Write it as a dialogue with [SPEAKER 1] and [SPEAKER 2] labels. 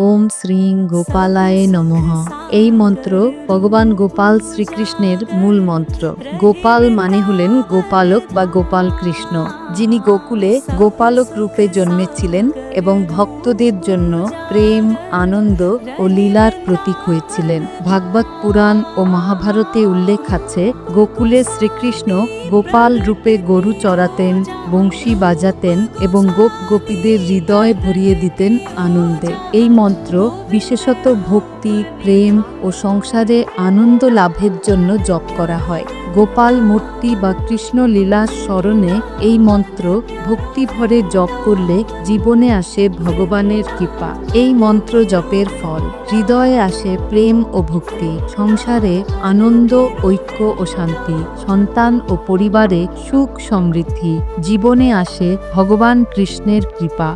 [SPEAKER 1] ওম শ্রীং গোপালায় নমঃ। এই মন্ত্র ভগবান গোপাল শ্রীকৃষ্ণের মূল মন্ত্র। গোপাল মানে হলেন গোপালক বা গোপাল কৃষ্ণ, যিনি গোকুলে গোপালক রূপে জন্মেছিলেন এবং ভক্তদের জন্য প্রেম, আনন্দ ও লীলার প্রতীক হয়েছিলেন। ভাগবত পুরাণ ও মহাভারতে উল্লেখ আছে, গোকুলে শ্রীকৃষ্ণ গোপাল রূপে গরু চড়াতেন, বংশী বাজাতেন এবং গোপীদের হৃদয় ভরিয়ে দিতেন আনন্দে। এই মন্ত্র বিশেষত ভক্তি, প্রেম ও সংসারে আনন্দ লাভের জন্য জপ করা হয়। গোপাল মূর্তি বা কৃষ্ণ লীলার স্মরণে এই মন্ত্র ভক্তি ভরে জপ করলে জীবনে আসে ভগবানের কৃপা। এই মন্ত্র জপের ফল হৃদয়ে আসে প্রেম ও ভক্তি, সংসারে আনন্দ, ঐক্য ও শান্তি, সন্তান ও পরিবারে সুখ সমৃদ্ধি, জীবনে আসে ভগবান কৃষ্ণের কৃপা।